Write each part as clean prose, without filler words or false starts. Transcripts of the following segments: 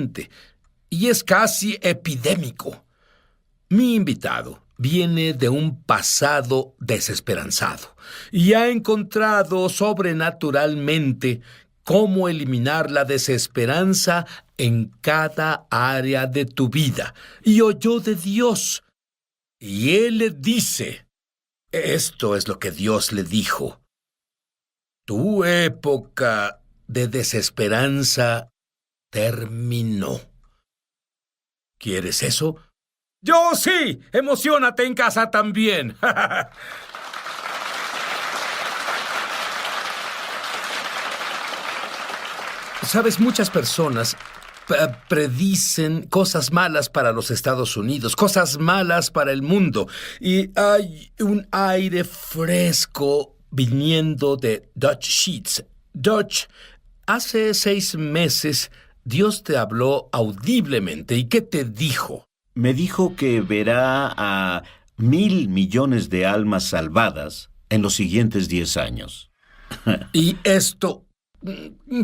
presente y es casi epidémico. Mi invitado viene de un pasado desesperanzado y ha encontrado sobrenaturalmente cómo eliminar la desesperanza en cada área de tu vida. Y oyó de Dios. Y Él le dice, esto es lo que Dios le dijo: tu época de desesperanza terminó. ¿Quieres eso? ¡Yo sí! ¡Emociónate en casa también! Sabes, muchas personas predicen cosas malas para los Estados Unidos, cosas malas para el mundo. Y hay un aire fresco viniendo de Dutch Sheets. Dutch, hace 6 meses Dios te habló audiblemente. ¿Y qué te dijo? Me dijo que verá a 1,000 millones de almas salvadas en los siguientes 10 años. ¿Y esto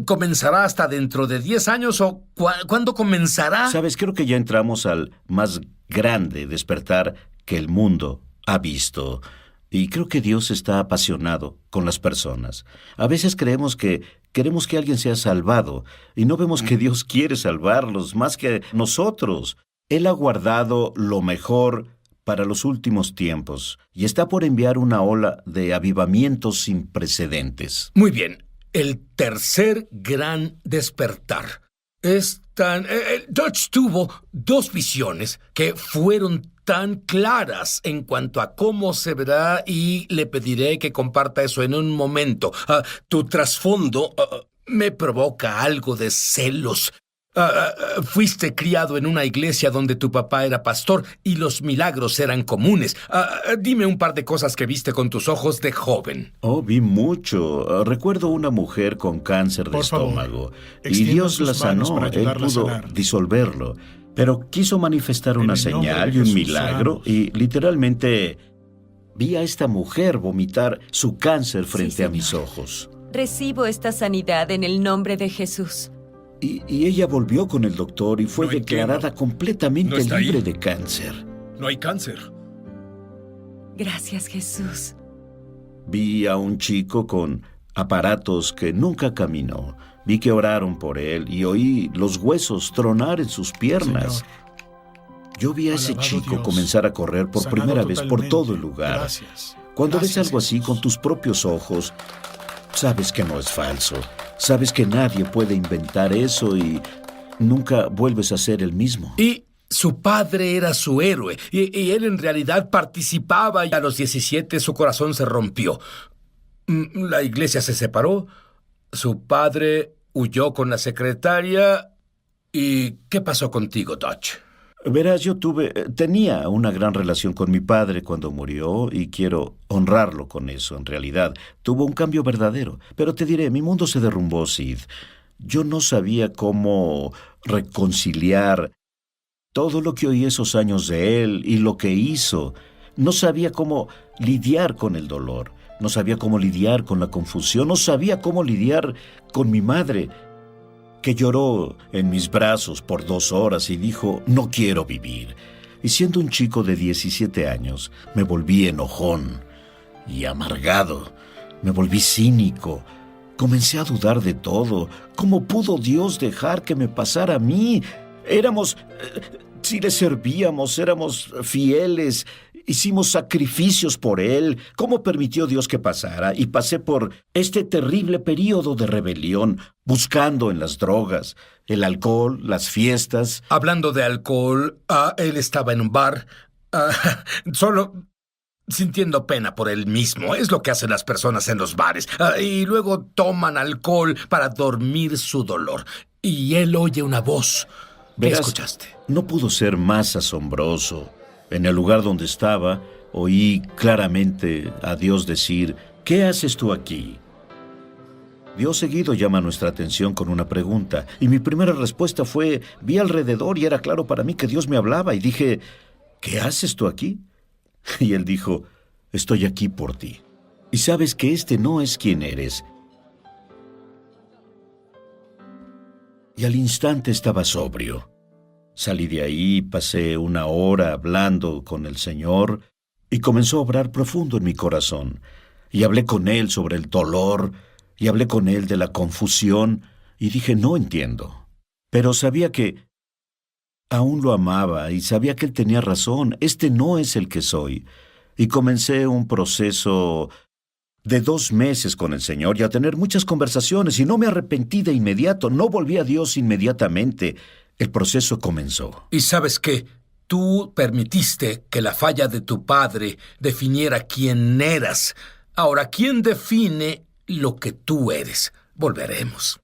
comenzará hasta dentro de 10 años o cuándo comenzará? Sabes, creo que ya entramos al más grande despertar que el mundo ha visto. Y creo que Dios está apasionado con las personas. A veces creemos que queremos que alguien sea salvado y no vemos que Dios quiere salvarlos más que nosotros. Él ha guardado lo mejor para los últimos tiempos y está por enviar una ola de avivamientos sin precedentes. Muy bien. El tercer gran despertar es tan... Dutch tuvo 2 visiones que fueron tan claras en cuanto a cómo se verá y le pediré que comparta eso en un momento. Tu trasfondo me provoca algo de celos. Fuiste criado en una iglesia donde tu papá era pastor y los milagros eran comunes. Dime un par de cosas que viste con tus ojos de joven. Oh, vi mucho. Recuerdo una mujer con cáncer de estómago. Y Dios la sanó. Él pudo disolverlo. Pero quiso manifestar una señal y un milagro. Y literalmente vi a esta mujer vomitar su cáncer frente a mis ojos. Recibo esta sanidad en el nombre de Jesús. Y ella volvió con el doctor y fue declarada completamente libre de cáncer. No hay cáncer. Gracias, Jesús. Vi a un chico con aparatos que nunca caminó. Vi que oraron por él y oí los huesos tronar en sus piernas. Yo vi a ese chico comenzar a correr por primera vez por todo el lugar. Gracias. Cuando ves algo así con tus propios ojos, sabes que no es falso. Sabes que nadie puede inventar eso y nunca vuelves a ser el mismo. Y su padre era su héroe, y él en realidad participaba, y a los 17 su corazón se rompió. La iglesia se separó, su padre huyó con la secretaria. ¿Y qué pasó contigo, Dutch? Verás, tenía una gran relación con mi padre cuando murió y quiero honrarlo con eso, en realidad. Tuvo un cambio verdadero. Pero te diré, mi mundo se derrumbó, Sid. Yo no sabía cómo reconciliar todo lo que oí esos años de él y lo que hizo. No sabía cómo lidiar con el dolor. No sabía cómo lidiar con la confusión. No sabía cómo lidiar con mi madre, que lloró en mis brazos por 2 horas y dijo, no quiero vivir. Y siendo un chico de 17 años, me volví enojón y amargado. Me volví cínico. Comencé a dudar de todo. ¿Cómo pudo Dios dejar que me pasara a mí? Si le servíamos, éramos fieles, hicimos sacrificios por Él. ¿Cómo permitió Dios que pasara? Y pasé por este terrible período de rebelión, buscando en las drogas, el alcohol, las fiestas. Hablando de alcohol, él estaba en un bar, solo sintiendo pena por él mismo. Es lo que hacen las personas en los bares. Y luego toman alcohol para dormir su dolor. Y él oye una voz. ¿Qué escuchaste? No pudo ser más asombroso. En el lugar donde estaba, oí claramente a Dios decir, ¿qué haces tú aquí? Dios seguido llama nuestra atención con una pregunta, y mi primera respuesta fue, vi alrededor y era claro para mí que Dios me hablaba, y dije, ¿qué haces tú aquí? Y Él dijo, estoy aquí por ti. Y sabes que este no es quien eres. y al instante estaba sobrio. Salí de ahí, pasé una hora hablando con el Señor y comenzó a obrar profundo en mi corazón. Y hablé con Él sobre el dolor, y hablé con Él de la confusión, y dije, no entiendo. Pero sabía que aún lo amaba y sabía que Él tenía razón. Este no es el que soy. Y comencé un proceso de 2 meses con el Señor y a tener muchas conversaciones, y no me arrepentí de inmediato, no volví a Dios inmediatamente. El proceso comenzó. ¿Y sabes qué? Tú permitiste que la falla de tu padre definiera quién eras. Ahora, ¿quién define lo que tú eres? Volveremos.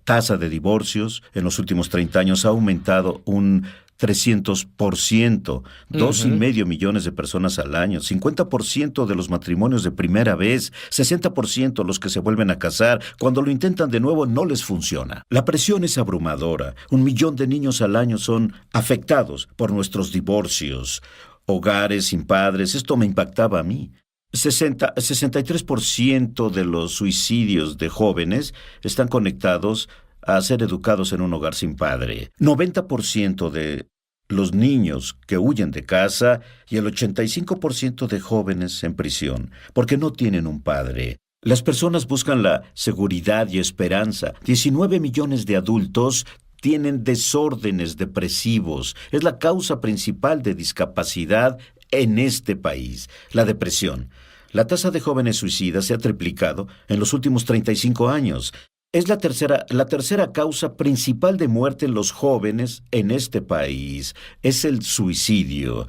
Tasa de divorcios en los últimos 30 años ha aumentado un 300%, 2,5 millones de personas al año, 50% de los matrimonios de primera vez, 60% los que se vuelven a casar, cuando lo intentan de nuevo no les funciona. La presión es abrumadora, 1 millón de niños al año son afectados por nuestros divorcios, hogares sin padres, esto me impactaba a mí. 63% de los suicidios de jóvenes están conectados a ser educados en un hogar sin padre. 90% de los niños que huyen de casa y el 85% de jóvenes en prisión, porque no tienen un padre. Las personas buscan la seguridad y esperanza. 19 millones de adultos tienen desórdenes depresivos. Es la causa principal de discapacidad en este país, la depresión. La tasa de jóvenes suicidas se ha triplicado en los últimos 35 años. Es la tercera causa principal de muerte en los jóvenes en este país. Es el suicidio.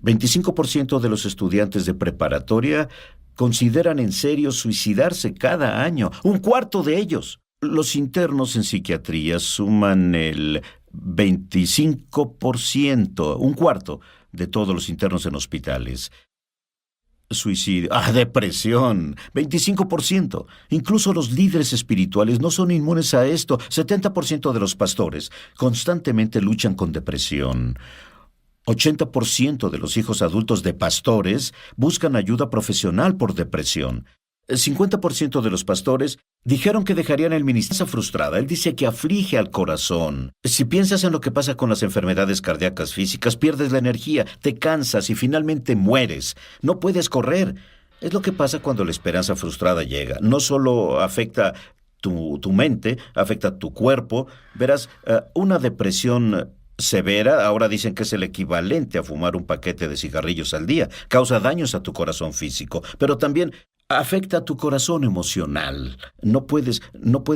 25% de los estudiantes de preparatoria consideran en serio suicidarse cada año. 1/4 de ellos. Los internos en psiquiatría suman el 25%, 1/4 de todos los internos en hospitales. Suicidio, depresión, 25%. Incluso los líderes espirituales no son inmunes a esto. 70% de los pastores constantemente luchan con depresión. 80% de los hijos adultos de pastores buscan ayuda profesional por depresión. 50% de los pastores dijeron que dejarían el ministerio. Frustrada. Él dice que aflige al corazón. Si piensas en lo que pasa con las enfermedades cardíacas físicas, pierdes la energía, te cansas y finalmente mueres. No puedes correr. Es lo que pasa cuando la esperanza frustrada llega. No solo afecta tu mente, afecta tu cuerpo. Verás, una depresión severa, ahora dicen que es el equivalente a fumar un paquete de cigarrillos al día. Causa daños a tu corazón físico, pero también afecta a tu corazón emocional. No puedes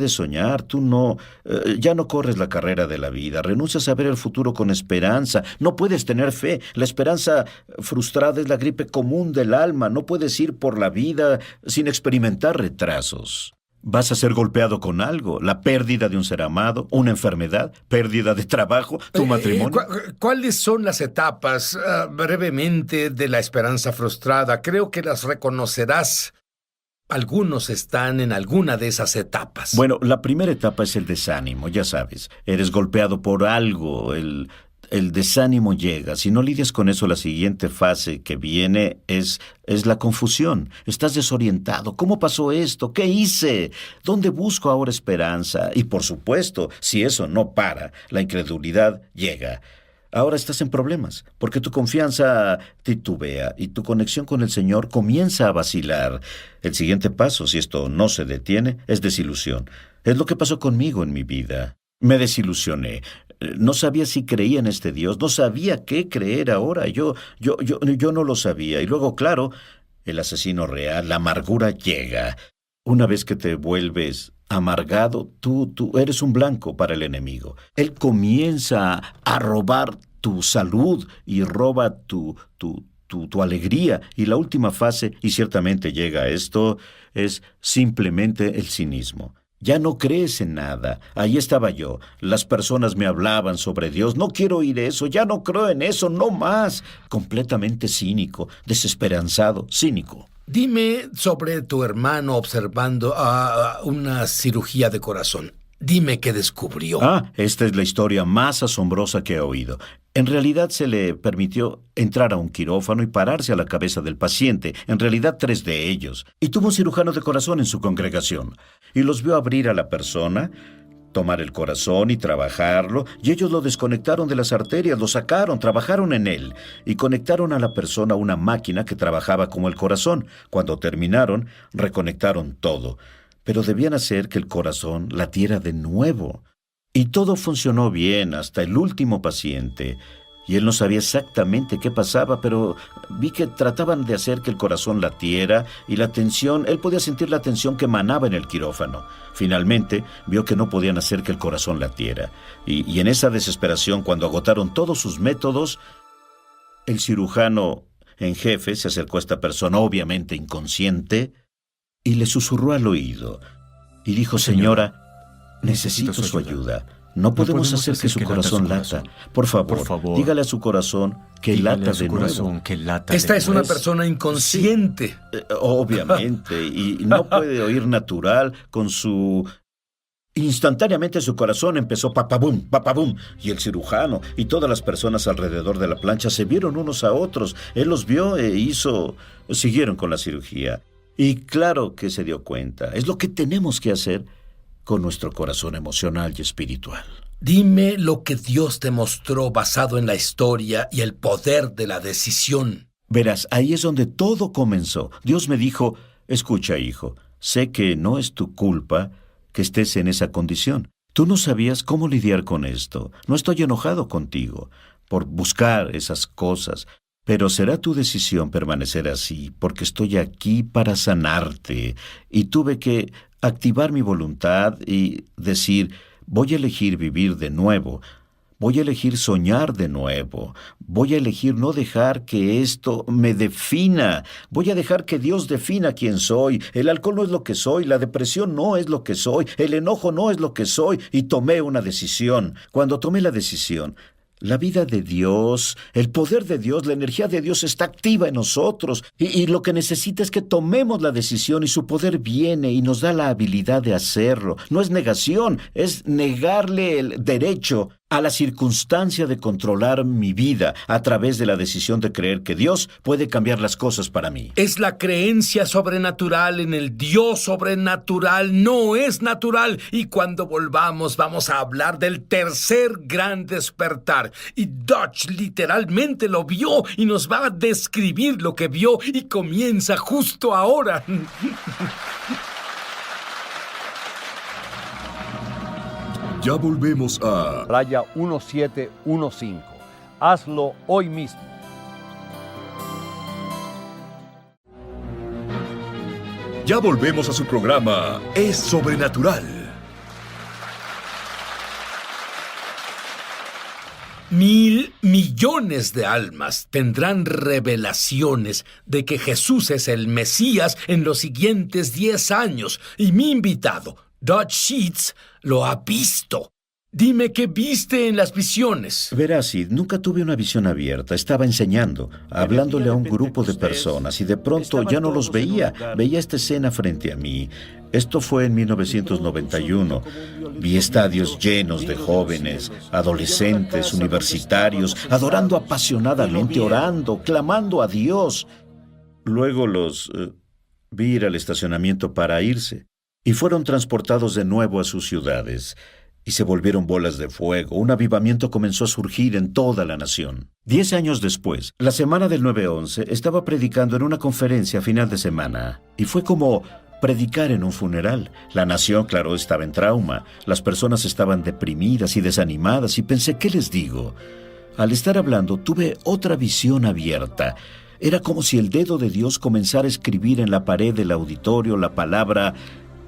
soñar, ya no corres la carrera de la vida, renuncias a ver el futuro con esperanza, no puedes tener fe. La esperanza frustrada es la gripe común del alma, no puedes ir por la vida sin experimentar retrasos. Vas a ser golpeado con algo, la pérdida de un ser amado, una enfermedad, pérdida de trabajo, tu matrimonio. ¿Cuáles son las etapas, brevemente, de la esperanza frustrada? Creo que las reconocerás. Algunos están en alguna de esas etapas. Bueno, la primera etapa es el desánimo, ya sabes. Eres golpeado por algo, el desánimo llega. Si no lidias con eso, la siguiente fase que viene es la confusión. Estás desorientado. ¿Cómo pasó esto? ¿Qué hice? ¿Dónde busco ahora esperanza? Y por supuesto, si eso no para, la incredulidad llega. Ahora estás en problemas, porque tu confianza titubea y tu conexión con el Señor comienza a vacilar. El siguiente paso, si esto no se detiene, es desilusión. Es lo que pasó conmigo en mi vida. Me desilusioné. No sabía si creía en este Dios, no sabía qué creer ahora. Yo no lo sabía. Y luego, claro, el asesino real, la amargura llega. Una vez que te vuelves amargado, tú eres un blanco para el enemigo. Él comienza a robar tu salud y roba tu alegría. Y la última fase, y ciertamente llega a esto, es simplemente el cinismo. Ya no crees en nada. Ahí estaba yo. Las personas me hablaban sobre Dios. No quiero oír eso. Ya no creo en eso. No más. Completamente cínico, desesperanzado, cínico. Dime sobre tu hermano observando una cirugía de corazón. Dime qué descubrió. Esta es la historia más asombrosa que he oído. En realidad se le permitió entrar a un quirófano y pararse a la cabeza del paciente, en realidad 3 de ellos, y tuvo un cirujano de corazón en su congregación, y los vio abrir a la persona, tomar el corazón y trabajarlo, y ellos lo desconectaron de las arterias, lo sacaron, trabajaron en él, y conectaron a la persona a una máquina que trabajaba como el corazón. Cuando terminaron, reconectaron todo, pero debían hacer que el corazón latiera de nuevo. Y todo funcionó bien hasta el último paciente. Y él no sabía exactamente qué pasaba, pero vi que trataban de hacer que el corazón latiera y la tensión, él podía sentir la tensión que emanaba en el quirófano. Finalmente, vio que no podían hacer que el corazón latiera. Y en esa desesperación, cuando agotaron todos sus métodos, el cirujano en jefe se acercó a esta persona, obviamente inconsciente, y le susurró al oído. Y dijo, señora, necesito su ayuda. No podemos hacer que su corazón lata. Por favor, dígale a su corazón que lata de nuevo. Esta es una persona inconsciente. Sí, obviamente, y no puede oír natural con su... Instantáneamente su corazón empezó papabum, papabum, y el cirujano y todas las personas alrededor de la plancha se vieron unos a otros. Él los vio siguieron con la cirugía. Y claro que se dio cuenta. Es lo que tenemos que hacer con nuestro corazón emocional y espiritual. Dime lo que Dios te mostró basado en la historia y el poder de la decisión. Verás, ahí es donde todo comenzó. Dios me dijo, escucha, hijo, sé que no es tu culpa que estés en esa condición. Tú no sabías cómo lidiar con esto. No estoy enojado contigo por buscar esas cosas, pero será tu decisión permanecer así, porque estoy aquí para sanarte. Y tuve que activar mi voluntad y decir, voy a elegir vivir de nuevo, voy a elegir soñar de nuevo, voy a elegir no dejar que esto me defina, voy a dejar que Dios defina quién soy. El alcohol no es lo que soy, la depresión no es lo que soy, el enojo no es lo que soy, y tomé una decisión. Cuando tomé la decisión, la vida de Dios, el poder de Dios, la energía de Dios está activa en nosotros y lo que necesita es que tomemos la decisión y su poder viene y nos da la habilidad de hacerlo. No es negación, es negarle el derecho a la circunstancia de controlar mi vida a través de la decisión de creer que Dios puede cambiar las cosas para mí. Es la creencia sobrenatural en el Dios sobrenatural, no es natural. Y cuando volvamos vamos a hablar del tercer gran despertar. Y Dutch literalmente lo vio y nos va a describir lo que vio y comienza justo ahora. Ya volvemos a... Raya 1715. Hazlo hoy mismo. Ya volvemos a su programa Es Sobrenatural. 1,000 millones de almas tendrán revelaciones de que Jesús es el Mesías en los siguientes 10 años. Y mi invitado, Dutch Sheets, lo ha visto. Dime qué viste en las visiones. Verás, Sid, nunca tuve una visión abierta. Estaba enseñando, hablándole a un grupo de personas y de pronto ya no los veía. Veía esta escena frente a mí. Esto fue en 1991. Vi estadios llenos de jóvenes, adolescentes, universitarios, adorando apasionadamente, orando, clamando a Dios. Luego los vi ir al estacionamiento para irse y fueron transportados de nuevo a sus ciudades. Y se volvieron bolas de fuego. Un avivamiento comenzó a surgir en toda la nación. 10 años después, la semana del 9/11, estaba predicando en una conferencia a final de semana. Y fue como predicar en un funeral. La nación, claro, estaba en trauma. Las personas estaban deprimidas y desanimadas. Y pensé, ¿qué les digo? Al estar hablando, tuve otra visión abierta. Era como si el dedo de Dios comenzara a escribir en la pared del auditorio la palabra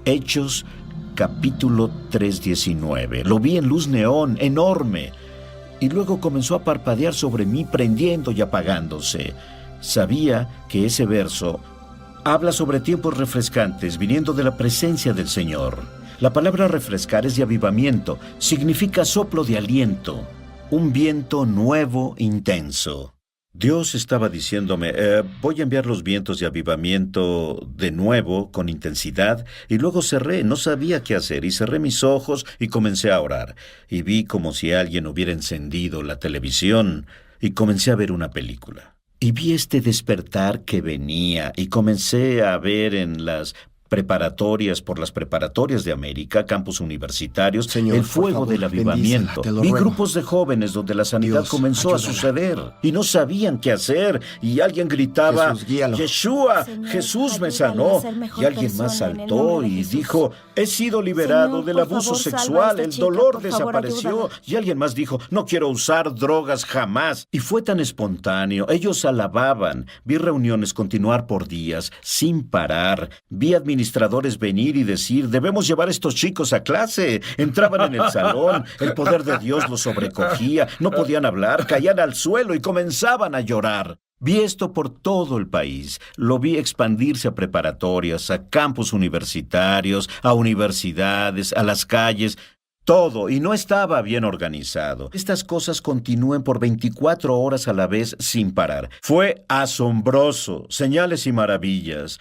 Hechos capítulo 3:19. Lo vi en luz neón, enorme. Y luego comenzó a parpadear sobre mí, prendiendo y apagándose. Sabía que ese verso habla sobre tiempos refrescantes viniendo de la presencia del Señor. La palabra refrescar es de avivamiento. Significa soplo de aliento. Un viento nuevo, intenso. Dios estaba diciéndome, voy a enviar los vientos de avivamiento de nuevo, con intensidad, y luego cerré, no sabía qué hacer, y cerré mis ojos y comencé a orar, y vi como si alguien hubiera encendido la televisión, y comencé a ver una película. Y vi este despertar que venía, y comencé a ver en las preparatorias por las preparatorias de América, campus universitarios, Señor, el por fuego favor, del avivamiento. bendícela, te lo Vi ruego. grupos de jóvenes donde la sanidad Dios, comenzó a ayúdala. suceder y no sabían qué hacer y alguien gritaba, Jesús, guíalo. Yeshua, Señor, Jesús me ayúdalo a sanó. ser mejor Y alguien más persona en el saltó nombre de y Jesús. dijo, he sido liberado Señor, del por abuso favor, salva a sexual, esta el chica, dolor por favor, desapareció. ayúdala. Y alguien más dijo, no quiero usar drogas jamás. Y fue tan espontáneo. Ellos alababan. Vi reuniones continuar por días, sin parar. Vi administradores venir y decir, debemos llevar a estos chicos a clase. Entraban en el salón, el poder de Dios los sobrecogía, no podían hablar, caían al suelo y comenzaban a llorar. Vi esto por todo el país. Lo vi expandirse a preparatorias, a campus universitarios, a universidades, a las calles. Todo, y no estaba bien organizado. Estas cosas continúan por 24 horas a la vez sin parar. Fue asombroso. Señales y maravillas.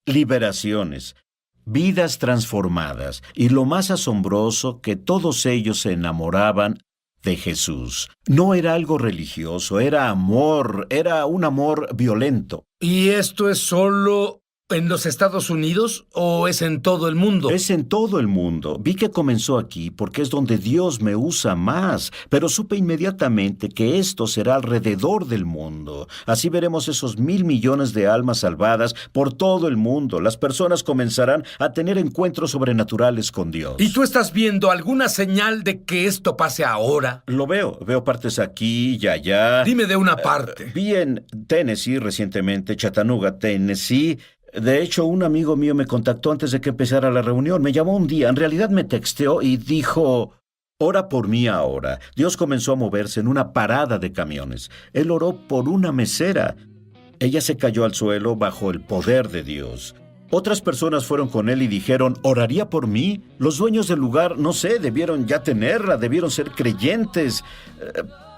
Liberaciones. Vidas transformadas. Y lo más asombroso, que todos ellos se enamoraban de Jesús. No era algo religioso, era amor, era un amor violento. ¿Y esto es solo en los Estados Unidos o es en todo el mundo? Es en todo el mundo. Vi que comenzó aquí porque es donde Dios me usa más, pero supe inmediatamente que esto será alrededor del mundo. Así veremos esos 1,000 millones de almas salvadas por todo el mundo. Las personas comenzarán a tener encuentros sobrenaturales con Dios. ¿Y tú estás viendo alguna señal de que esto pase ahora? Lo veo partes aquí y allá. Dime de una parte. Vi en Tennessee recientemente, Chattanooga, Tennessee. De hecho, un amigo mío me contactó antes de que empezara la reunión. Me llamó un día, en realidad me texteó y dijo, ora por mí ahora. Dios comenzó a moverse en una parada de camiones. Él oró por una mesera. Ella se cayó al suelo bajo el poder de Dios. Otras personas fueron con él y dijeron, ¿oraría por mí? Los dueños del lugar, no sé, debieron ya tenerla, debieron ser creyentes.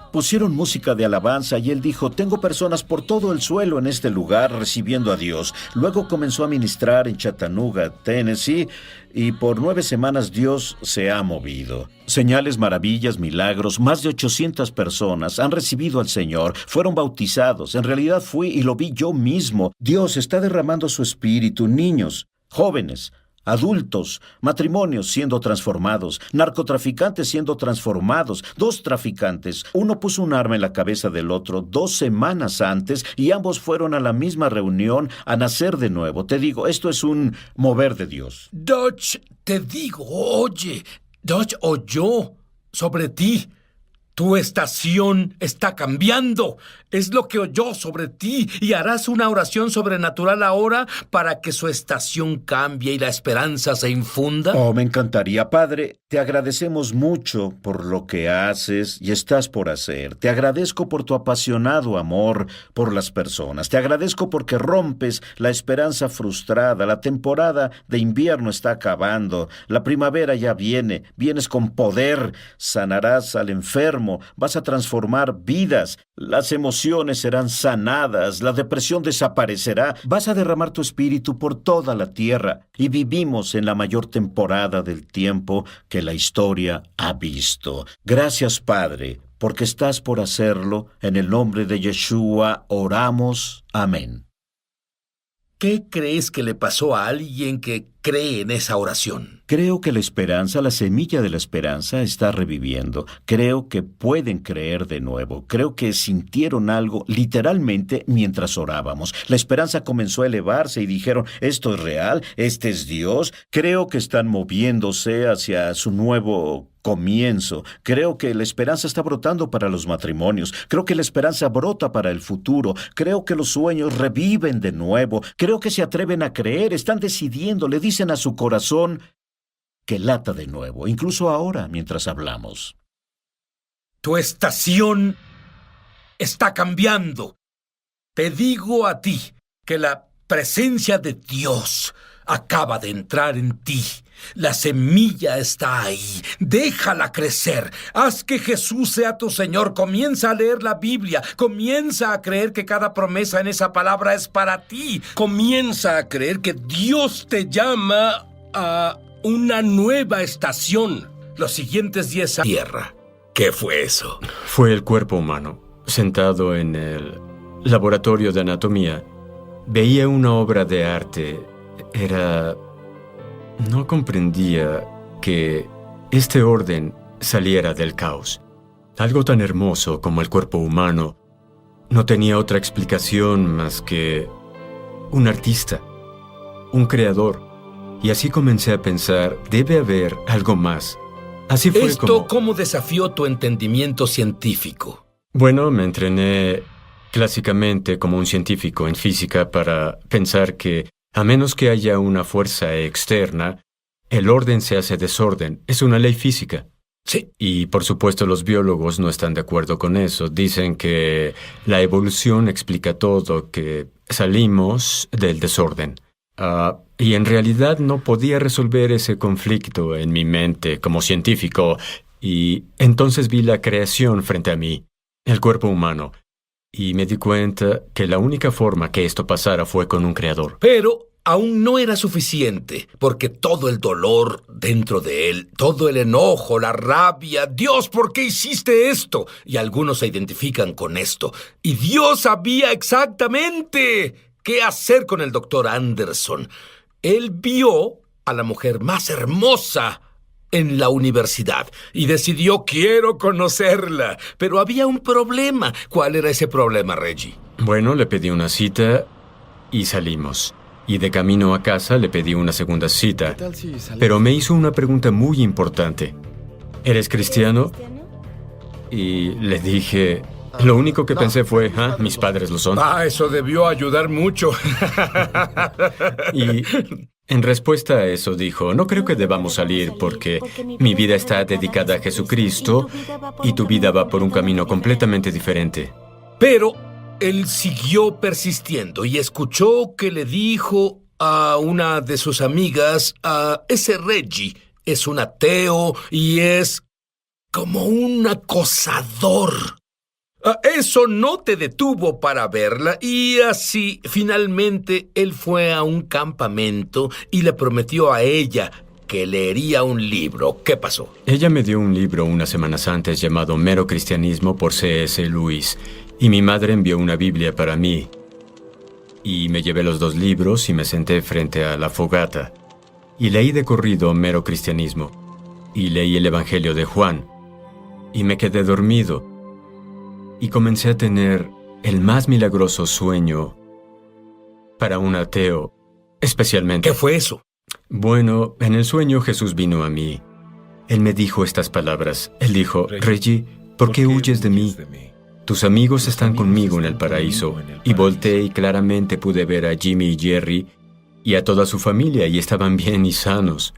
Pusieron música de alabanza y él dijo, tengo personas por todo el suelo en este lugar recibiendo a Dios. Luego comenzó a ministrar en Chattanooga, Tennessee, y por 9 semanas Dios se ha movido. Señales, maravillas, milagros, más de 800 personas han recibido al Señor, fueron bautizados. En realidad fui y lo vi yo mismo. Dios está derramando su espíritu, niños, jóvenes, adultos, matrimonios siendo transformados, narcotraficantes siendo transformados, 2 traficantes. Uno puso un arma en la cabeza del otro 2 semanas antes y ambos fueron a la misma reunión a nacer de nuevo. Te digo, esto es un mover de Dios. Dodge, te digo, oye, Dodge oyó sobre ti. Tu estación está cambiando. Es lo que oyó sobre ti y harás una oración sobrenatural ahora para que su estación cambie y la esperanza se infunda. Oh, me encantaría. Padre, te agradecemos mucho por lo que haces y estás por hacer. Te agradezco por tu apasionado amor por las personas. Te agradezco porque rompes la esperanza frustrada. La temporada de invierno está acabando. La primavera ya viene. Vienes con poder. Sanarás al enfermo. Vas a transformar vidas. Las emociones serán sanadas. La depresión desaparecerá. Vas a derramar tu espíritu por toda la tierra. Y vivimos en la mayor temporada del tiempo que la historia ha visto. Gracias, Padre, porque estás por hacerlo. En el nombre de Yeshua oramos. Amén. ¿Qué crees que le pasó a alguien que cree en esa oración? Creo que la esperanza, la semilla de la esperanza, está reviviendo. Creo que pueden creer de nuevo. Creo que sintieron algo literalmente mientras orábamos. La esperanza comenzó a elevarse y dijeron, esto es real, este es Dios. Creo que están moviéndose hacia su nuevo comienzo. Creo que la esperanza está brotando para los matrimonios. Creo que la esperanza brota para el futuro. Creo que los sueños reviven de nuevo. Creo que se atreven a creer, están decidiendo, le dicen a su corazón que lata de nuevo, incluso ahora mientras hablamos. Tu estación está cambiando. Te digo a ti que la presencia de Dios acaba de entrar en ti. La semilla está ahí. Déjala crecer. Haz que Jesús sea tu Señor. Comienza a leer la Biblia. Comienza a creer que cada promesa en esa palabra es para ti. Comienza a creer que Dios te llama a una nueva estación. Los siguientes 10 años. Tierra. ¿Qué fue eso? Fue el cuerpo humano, sentado en el laboratorio de anatomía. Veía una obra de arte. Era No comprendía que este orden saliera del caos. Algo tan hermoso como el cuerpo humano no tenía otra explicación más que un artista, un creador. Y así comencé a pensar, debe haber algo más. Así fue ¿Cómo desafió tu entendimiento científico? Bueno, me entrené clásicamente como un científico en física para pensar que, a menos que haya una fuerza externa, el orden se hace desorden. Es una ley física. Sí. Y por supuesto los biólogos no están de acuerdo con eso. Dicen que la evolución explica todo, que salimos del desorden. Y en realidad no podía resolver ese conflicto en mi mente como científico. Y entonces vi la creación frente a mí, el cuerpo humano. Y me di cuenta que la única forma que esto pasara fue con un creador. Pero aún no era suficiente, porque todo el dolor dentro de él, todo el enojo, la rabia, Dios, ¿por qué hiciste esto? Y algunos se identifican con esto. Y Dios sabía exactamente qué hacer con el doctor Anderson. Él vio a la mujer más hermosa en la universidad y decidió, quiero conocerla. Pero había un problema. ¿Cuál era ese problema, Reggie? Bueno, le pedí una cita y salimos. Y de camino a casa le pedí una segunda cita. Pero me hizo una pregunta muy importante. ¿Eres cristiano? Y le dije... Lo único que pensé fue, mis padres lo son. Eso debió ayudar mucho. Y en respuesta a eso dijo, no creo que debamos salir porque mi vida está dedicada a Jesucristo y tu vida va por un camino completamente diferente. Pero él siguió persistiendo y escuchó que le dijo a una de sus amigas, ese Reggie es un ateo y es como un acosador. Eso no te detuvo para verla y así finalmente él fue a un campamento y le prometió a ella que leería un libro. ¿Qué pasó? Ella me dio un libro unas semanas antes llamado Mero Cristianismo por C.S. Lewis y mi madre envió una Biblia para mí. Y me llevé los dos libros y me senté frente a la fogata y leí de corrido Mero Cristianismo y leí el Evangelio de Juan y me quedé dormido. Y comencé a tener el más milagroso sueño para un ateo, especialmente. ¿Qué fue eso? Bueno, en el sueño Jesús vino a mí. Él me dijo estas palabras. Él dijo, Reggie, ¿por qué huyes de mí? Tus amigos están conmigo en el paraíso. Y volteé y claramente pude ver a Jimmy y Jerry y a toda su familia y estaban bien y sanos.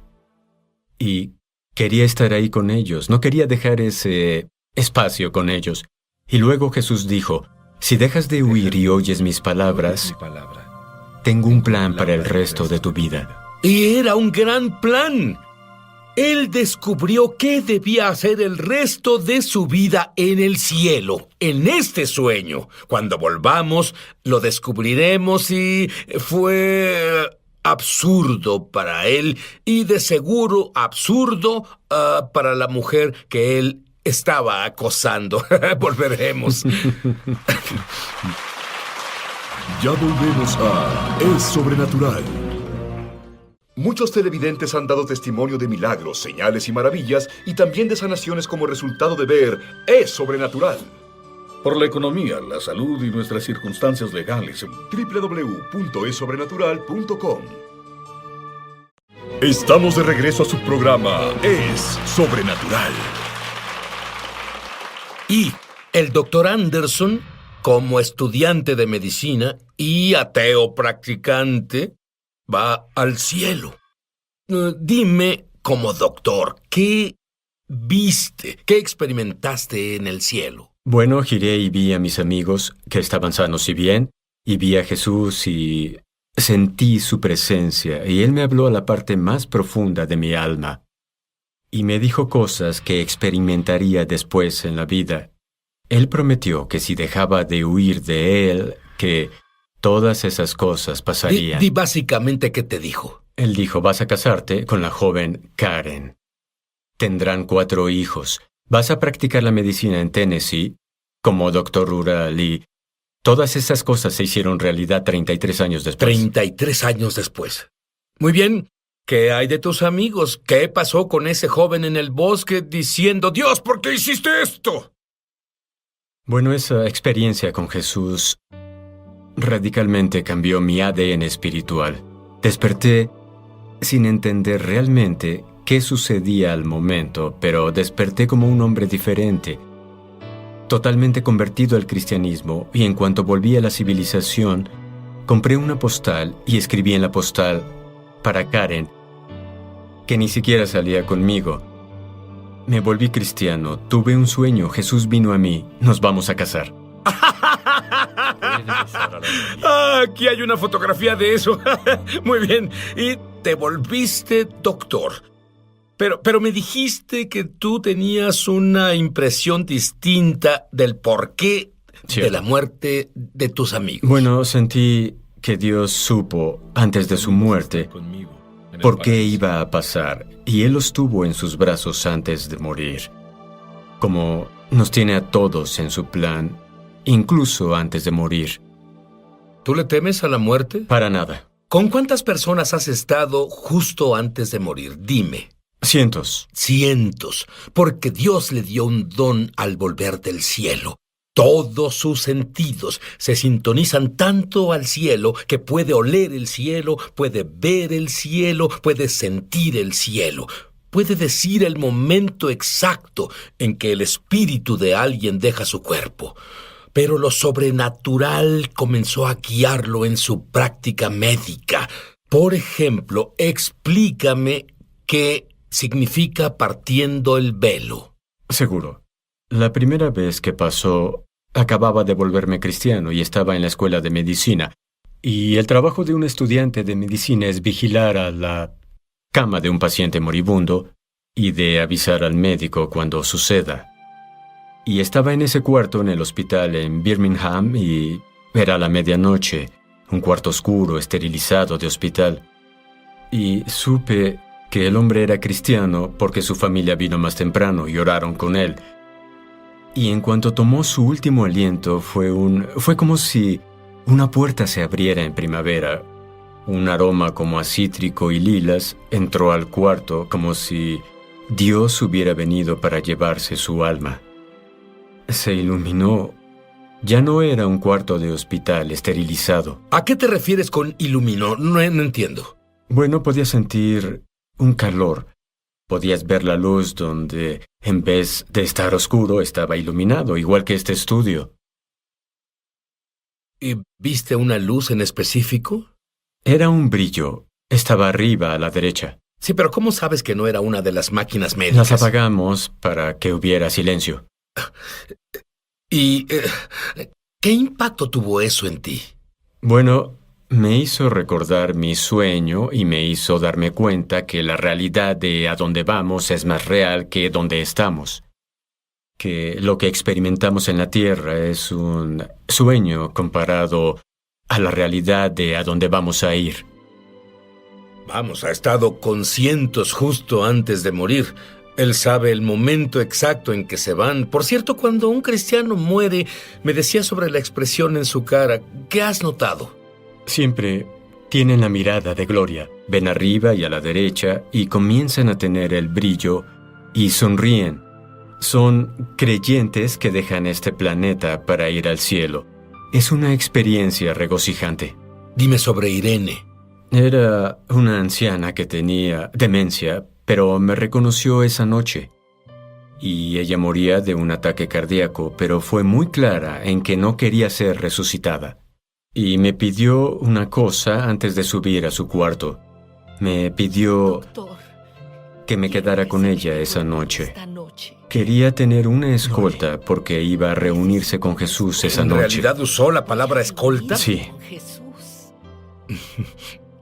Y quería estar ahí con ellos. No quería dejar ese espacio con ellos. Y luego Jesús dijo, si dejas de huir y oyes mis palabras, tengo un plan para el resto de tu vida. Y era un gran plan. Él descubrió qué debía hacer el resto de su vida en el cielo, en este sueño. Cuando volvamos, lo descubriremos y fue absurdo para él y de seguro absurdo para la mujer que él estaba acosando. Volveremos. Ya volvemos a Es Sobrenatural. Muchos televidentes han dado testimonio de milagros, señales y maravillas, y también de sanaciones como resultado de ver Es Sobrenatural. Por la economía, la salud y nuestras circunstancias legales. www.esobrenatural.com. Estamos de regreso a su programa Es Sobrenatural. Y el doctor Anderson, como estudiante de medicina y ateo practicante, va al cielo. Dime, como doctor, ¿qué viste? ¿Qué experimentaste en el cielo? Bueno, giré y vi a mis amigos que estaban sanos y bien, y vi a Jesús y sentí su presencia, y Él me habló a la parte más profunda de mi alma. Y me dijo cosas que experimentaría después en la vida. Él prometió que si dejaba de huir de Él, que todas esas cosas pasarían. Di básicamente qué te dijo. Él dijo, vas a casarte con la joven Karen. Tendrán 4 hijos. Vas a practicar la medicina en Tennessee como doctor rural y todas esas cosas se hicieron realidad 33 años después. 33 años después. Muy bien. ¿Qué hay de tus amigos? ¿Qué pasó con ese joven en el bosque diciendo, Dios, ¿por qué hiciste esto? Bueno, esa experiencia con Jesús radicalmente cambió mi ADN espiritual. Desperté sin entender realmente qué sucedía al momento, pero desperté como un hombre diferente, totalmente convertido al cristianismo, y en cuanto volví a la civilización, compré una postal y escribí en la postal para Karen, que ni siquiera salía conmigo. Me volví cristiano, tuve un sueño, Jesús vino a mí, nos vamos a casar. Aquí hay una fotografía de eso. Muy bien. Y te volviste doctor. Pero me dijiste que tú tenías una impresión distinta del porqué de la muerte de tus amigos. Bueno, sentí que Dios supo, antes de su muerte, por qué iba a pasar, y Él los tuvo en sus brazos antes de morir. Como nos tiene a todos en su plan, incluso antes de morir. ¿Tú le temes a la muerte? Para nada. ¿Con cuántas personas has estado justo antes de morir? Dime. Cientos. Cientos, porque Dios le dio un don al volver del cielo. Todos sus sentidos se sintonizan tanto al cielo que puede oler el cielo, puede ver el cielo, puede sentir el cielo. Puede decir el momento exacto en que el espíritu de alguien deja su cuerpo. Pero lo sobrenatural comenzó a guiarlo en su práctica médica. Por ejemplo, explícame qué significa partiendo el velo. Seguro. La primera vez que pasó, acababa de volverme cristiano y estaba en la escuela de medicina. Y el trabajo de un estudiante de medicina es vigilar a la cama de un paciente moribundo y de avisar al médico cuando suceda. Y estaba en ese cuarto en el hospital en Birmingham y era la medianoche, un cuarto oscuro, esterilizado de hospital. Y supe que el hombre era cristiano porque su familia vino más temprano y oraron con él. Y en cuanto tomó su último aliento fue como si una puerta se abriera en primavera. Un aroma como a cítrico y lilas entró al cuarto como si Dios hubiera venido para llevarse su alma. Se iluminó. Ya no era un cuarto de hospital esterilizado. ¿A qué te refieres con iluminó? No entiendo. Bueno, podía sentir un calor. Podías ver la luz donde, en vez de estar oscuro, estaba iluminado, igual que este estudio. ¿Y viste una luz en específico? Era un brillo. Estaba arriba, a la derecha. Sí, pero ¿cómo sabes que no era una de las máquinas médicas? Las apagamos para que hubiera silencio. ¿Y qué impacto tuvo eso en ti? Bueno, me hizo recordar mi sueño y me hizo darme cuenta que la realidad de a dónde vamos es más real que dónde estamos. Que lo que experimentamos en la Tierra es un sueño comparado a la realidad de a dónde vamos a ir. Vamos, ha estado con cientos justo antes de morir. Él sabe el momento exacto en que se van. Por cierto, cuando un cristiano muere, me decía sobre la expresión en su cara. ¿Qué has notado? Siempre tienen la mirada de gloria. Ven arriba y a la derecha y comienzan a tener el brillo y sonríen. Son creyentes que dejan este planeta para ir al cielo. Es una experiencia regocijante. Dime sobre Irene. Era una anciana que tenía demencia, pero me reconoció esa noche. Y ella moría de un ataque cardíaco, pero fue muy clara en que no quería ser resucitada. Y me pidió una cosa antes de subir a su cuarto. Me pidió que me quedara con ella esa noche. Quería tener una escolta porque iba a reunirse con Jesús esa noche. ¿En realidad usó la palabra escolta? Sí.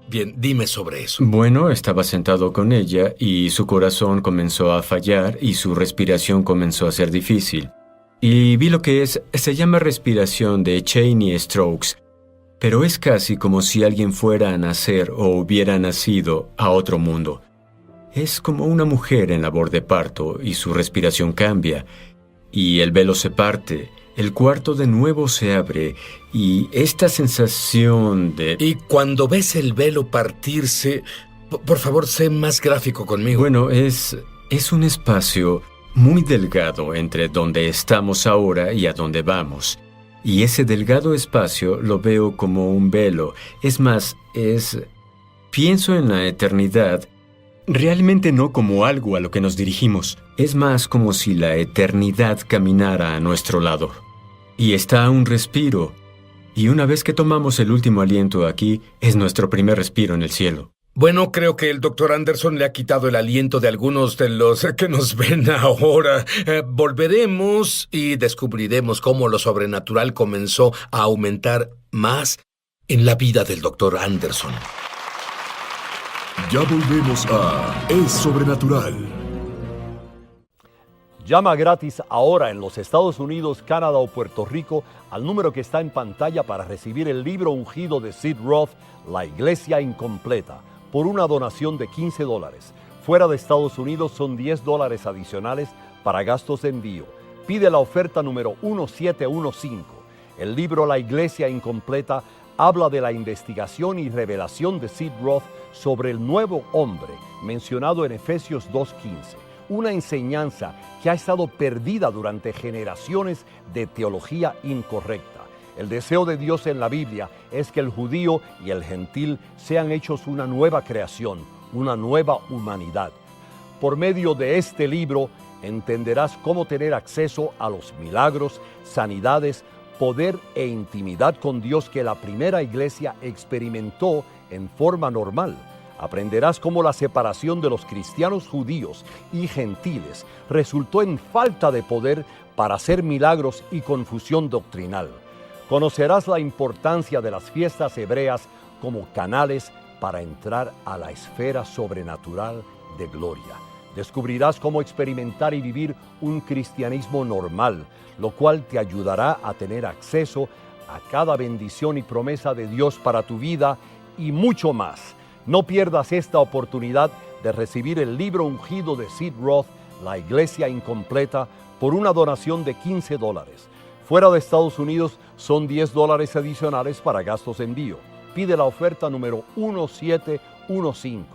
Bien, dime sobre eso. Bueno, estaba sentado con ella y su corazón comenzó a fallar y su respiración comenzó a ser difícil. Y vi lo que se llama respiración de Cheney Strokes, pero es casi como si alguien fuera a nacer o hubiera nacido a otro mundo. Es como una mujer en labor de parto y su respiración cambia y el velo se parte. El cuarto de nuevo se abre y esta sensación de... Y cuando ves el velo partirse, Por favor, sé más gráfico conmigo. Bueno, es un espacio muy delgado entre donde estamos ahora y a donde vamos. Y ese delgado espacio lo veo como un velo. Es más, pienso en la eternidad, realmente no como algo a lo que nos dirigimos. Es más como si la eternidad caminara a nuestro lado. Y está a un respiro. Y una vez que tomamos el último aliento aquí, es nuestro primer respiro en el cielo. Bueno, creo que el Dr. Anderson le ha quitado el aliento de algunos de los que nos ven ahora. Volveremos y descubriremos cómo lo sobrenatural comenzó a aumentar más en la vida del Dr. Anderson. Ya volvemos a Es Sobrenatural. Llama gratis ahora en los Estados Unidos, Canadá o Puerto Rico al número que está en pantalla para recibir el libro ungido de Sid Roth, La Iglesia Incompleta, por una donación de $15. Fuera de Estados Unidos son $10 adicionales para gastos de envío. Pide la oferta número 1715. El libro La Iglesia Incompleta habla de la investigación y revelación de Sid Roth sobre el nuevo hombre mencionado en Efesios 2:15. Una enseñanza que ha estado perdida durante generaciones de teología incorrecta. El deseo de Dios en la Biblia es que el judío y el gentil sean hechos una nueva creación, una nueva humanidad. Por medio de este libro entenderás cómo tener acceso a los milagros, sanidades, poder e intimidad con Dios que la primera iglesia experimentó en forma normal. Aprenderás cómo la separación de los cristianos judíos y gentiles resultó en falta de poder para hacer milagros y confusión doctrinal. Conocerás la importancia de las fiestas hebreas como canales para entrar a la esfera sobrenatural de gloria. Descubrirás cómo experimentar y vivir un cristianismo normal, lo cual te ayudará a tener acceso a cada bendición y promesa de Dios para tu vida y mucho más. No pierdas esta oportunidad de recibir el libro ungido de Sid Roth, La Iglesia Incompleta, por una donación de $15. Fuera de Estados Unidos son $10 adicionales para gastos de envío. Pide la oferta número 1715.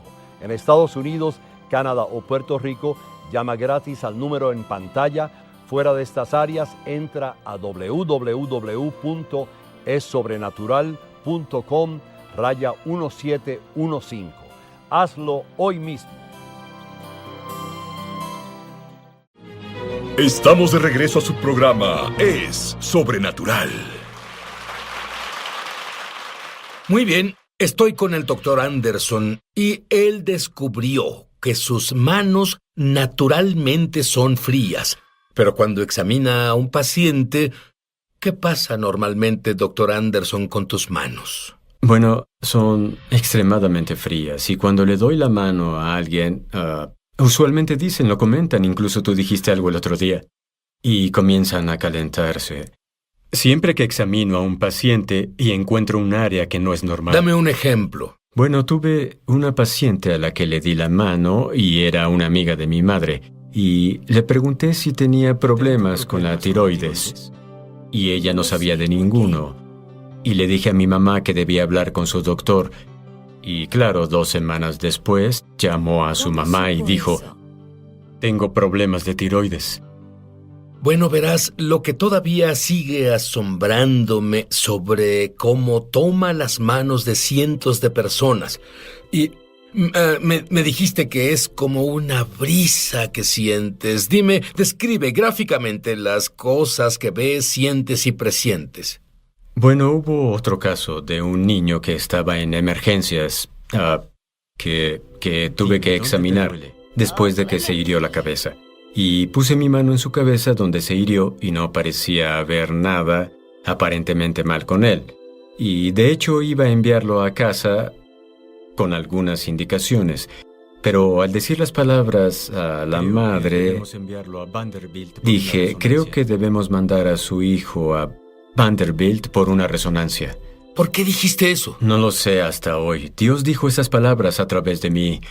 En Estados Unidos, Canadá o Puerto Rico, llama gratis al número en pantalla. Fuera de estas áreas, entra a www.essobrenatural.com/1715. Hazlo hoy mismo. Estamos de regreso a su programa Es Sobrenatural. Muy bien, estoy con el Dr. Anderson y él descubrió que sus manos naturalmente son frías. Pero cuando examina a un paciente, ¿qué pasa normalmente, Dr. Anderson, con tus manos? Bueno, son extremadamente frías y cuando le doy la mano a alguien, usualmente lo comentan, incluso tú dijiste algo el otro día, y comienzan a calentarse. Siempre que examino a un paciente y encuentro un área que no es normal. Dame un ejemplo. Bueno, tuve una paciente a la que le di la mano y era una amiga de mi madre, y le pregunté si tenía problemas con la tiroides, y ella no sabía de ninguno. Y le dije a mi mamá que debía hablar con su doctor, y claro, 2 semanas después llamó a su mamá y dijo, tengo problemas de tiroides. Bueno, verás, lo que todavía sigue asombrándome sobre cómo toma las manos de cientos de personas. Y me dijiste que es como una brisa que sientes. Dime, describe gráficamente las cosas que ves, sientes y presientes. Bueno, hubo otro caso de un niño que estaba en emergencias, que tuve que examinar después de que se hirió la cabeza. Y puse mi mano en su cabeza donde se hirió y no parecía haber nada aparentemente mal con él. Y de hecho iba a enviarlo a casa con algunas indicaciones. Pero al decir las palabras a la madre, dije, creo que debemos mandar a su hijo a Vanderbilt por una resonancia. ¿Por qué dijiste eso? No lo sé hasta hoy. Dios dijo esas palabras a través de mí.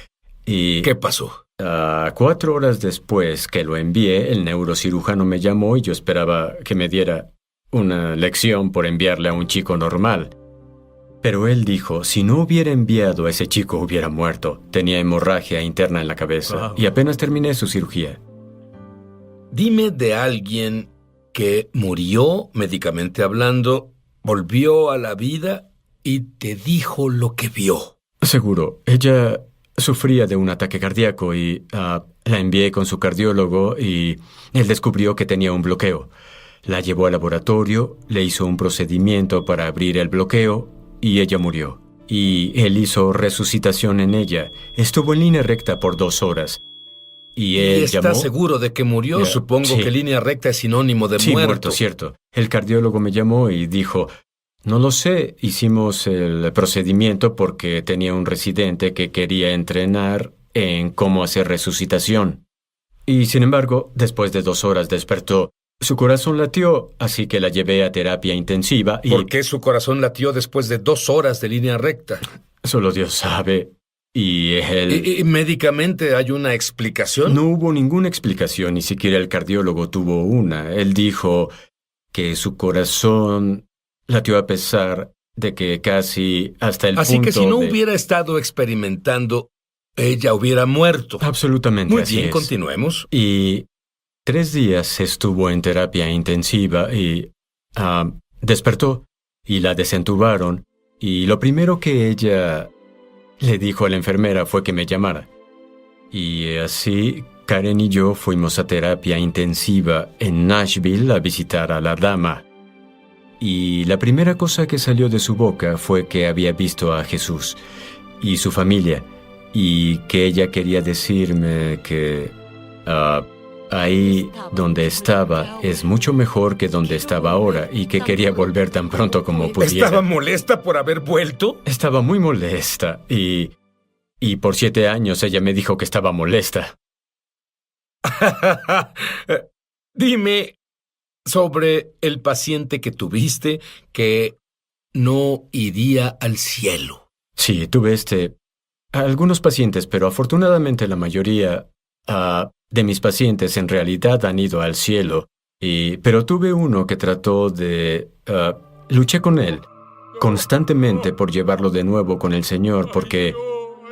¿Y qué pasó? 4 horas después que lo envié, el neurocirujano me llamó y yo esperaba que me diera una lección por enviarle a un chico normal. Pero él dijo, si no hubiera enviado a ese chico hubiera muerto. Tenía hemorragia interna en la cabeza y apenas terminé su cirugía. Dime de alguien que murió, médicamente hablando, volvió a la vida y te dijo lo que vio. Seguro. Ella sufría de un ataque cardíaco y la envié con su cardiólogo y él descubrió que tenía un bloqueo. La llevó al laboratorio, le hizo un procedimiento para abrir el bloqueo y ella murió. Y él hizo resucitación en ella. Estuvo en línea recta por 2 horas. Y él ¿Estás llamó... seguro de que murió? Supongo sí. que línea recta es sinónimo de Sí, muerto. muerto, cierto. El cardiólogo me llamó y dijo, no lo sé, hicimos el procedimiento porque tenía un residente que quería entrenar en cómo hacer resucitación. Y sin embargo, después de 2 horas despertó. Su corazón latió, así que la llevé a terapia intensiva y... ¿Por qué su corazón latió después de 2 horas de línea recta? Solo Dios sabe. Y él... ¿Y médicamente hay una explicación? No hubo ninguna explicación, ni siquiera el cardiólogo tuvo una. Él dijo que su corazón latió a pesar de que casi hasta el Así punto que si no de... hubiera estado experimentando, ella hubiera muerto. Absolutamente, Muy así bien, es. continuemos. Y 3 días estuvo en terapia intensiva y despertó y la desentubaron. Y lo primero que ella le dijo a la enfermera fue que me llamara. Y así Karen y yo fuimos a terapia intensiva en Nashville a visitar a la dama. Y la primera cosa que salió de su boca fue que había visto a Jesús y su familia y que ella quería decirme que ahí donde estaba es mucho mejor que donde estaba ahora y que quería volver tan pronto como pudiera. ¿Estaba molesta por haber vuelto? Estaba muy molesta y por 7 años ella me dijo que estaba molesta. Dime sobre el paciente que tuviste que no iría al cielo. Sí, tuve algunos pacientes, pero afortunadamente la mayoría de mis pacientes en realidad han ido al cielo. Pero tuve uno que trató de... luché con él constantemente por llevarlo de nuevo con el Señor, porque